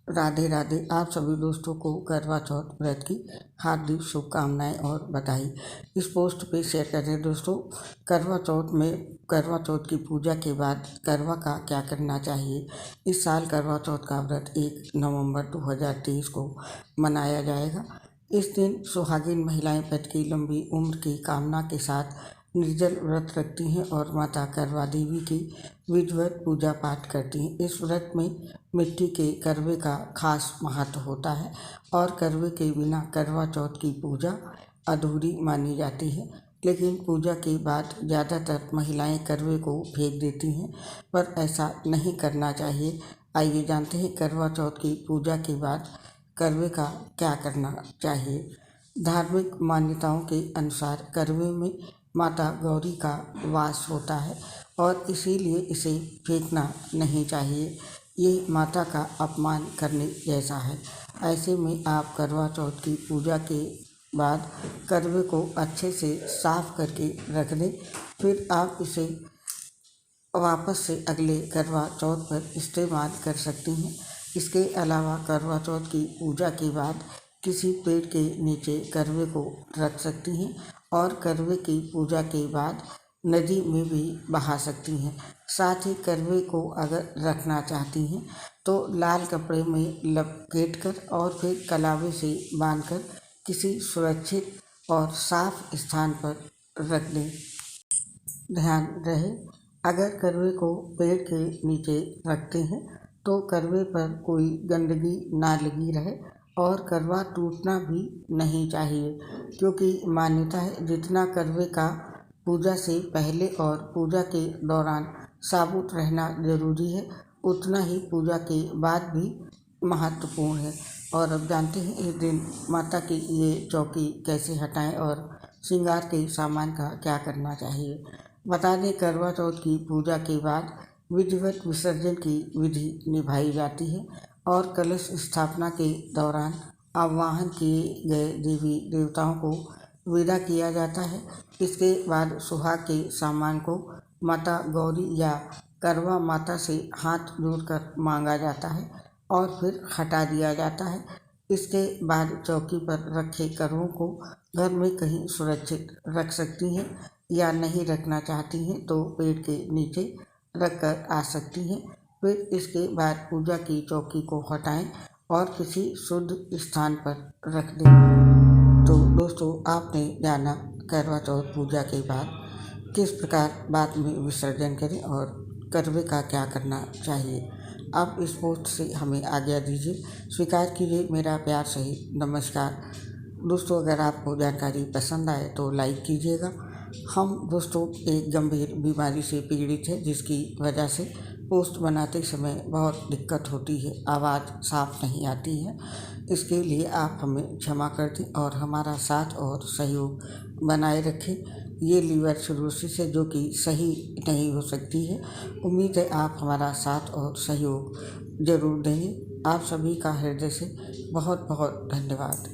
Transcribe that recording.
राधे राधे। आप सभी दोस्तों को करवा चौथ व्रत की हार्दिक शुभकामनाएं और बधाई। इस पोस्ट पे शेयर कर रहे हैं दोस्तों, करवा चौथ में करवा चौथ की पूजा के बाद करवा का क्या करना चाहिए। इस साल करवा चौथ का व्रत 1 नवंबर 2023 को मनाया जाएगा। इस दिन सुहागिन महिलाएं पति की लंबी उम्र की कामना के साथ निर्जल व्रत रखती हैं और माता करवा देवी की विधिवत पूजा पाठ करती हैं। इस व्रत में मिट्टी के करवे का खास महत्व होता है और करवे के बिना करवा चौथ की पूजा अधूरी मानी जाती है। लेकिन पूजा के बाद ज़्यादातर महिलाएं करवे को फेंक देती हैं, पर ऐसा नहीं करना चाहिए। आइए जानते हैं करवा चौथ की पूजा के बाद करवे का क्या करना चाहिए। धार्मिक मान्यताओं के अनुसार करवे में माता गौरी का वास होता है और इसीलिए इसे फेंकना नहीं चाहिए। ये माता का अपमान करने जैसा है। ऐसे में आप करवा चौथ की पूजा के बाद करवे को अच्छे से साफ करके रख दें, फिर आप इसे वापस से अगले करवा चौथ पर इस्तेमाल कर सकती हैं। इसके अलावा करवा चौथ की पूजा के बाद किसी पेड़ के नीचे करवे को रख सकती हैं और करवे की पूजा के बाद नदी में भी बहा सकती हैं। साथ ही करवे को अगर रखना चाहती हैं तो लाल कपड़े में लपेट कर और फिर कलावे से बांधकर किसी सुरक्षित और साफ स्थान पर रख दें। ध्यान रहे, अगर करवे को पेड़ के नीचे रखते हैं तो करवे पर कोई गंदगी ना लगी रहे और करवा टूटना भी नहीं चाहिए, क्योंकि मान्यता है जितना करवे का पूजा से पहले और पूजा के दौरान साबुत रहना जरूरी है, उतना ही पूजा के बाद भी महत्वपूर्ण है। और अब जानते हैं इस दिन माता की ये चौकी कैसे हटाएं और श्रृंगार के सामान का क्या करना चाहिए। बता दें, करवा चौथ की पूजा के बाद विधिवत विसर्जन की विधि निभाई जाती है और कलश स्थापना के दौरान आवाहन किए गए देवी देवताओं को विदा किया जाता है। इसके बाद सुहाग के सामान को माता गौरी या करवा माता से हाथ जोड़कर मांगा जाता है और फिर हटा दिया जाता है। इसके बाद चौकी पर रखे करवों को घर में कहीं सुरक्षित रख सकती हैं या नहीं रखना चाहती हैं तो पेड़ के नीचे रख कर आ सकती हैं। फिर इसके बाद पूजा की चौकी को हटाएं और किसी शुद्ध स्थान पर रख दें। तो दोस्तों, आपने जाना करवा चौथ पूजा के बाद किस प्रकार बाद में विसर्जन करें और करवे का क्या करना चाहिए। आप इस पोस्ट से हमें आज्ञा दीजिए, स्वीकार कीजिए मेरा प्यार सही नमस्कार। दोस्तों, अगर आपको जानकारी पसंद आए तो लाइक कीजिएगा। हम दोस्तों एक गंभीर बीमारी से पीड़ित हैं, जिसकी वजह से पोस्ट बनाते समय बहुत दिक्कत होती है, आवाज़ साफ नहीं आती है। इसके लिए आप हमें क्षमा कर दें और हमारा साथ और सहयोग बनाए रखें। ये लीवर सिरोसिस है जो कि सही नहीं हो सकती है। उम्मीद है आप हमारा साथ और सहयोग ज़रूर देंगे। आप सभी का हृदय से बहुत बहुत धन्यवाद।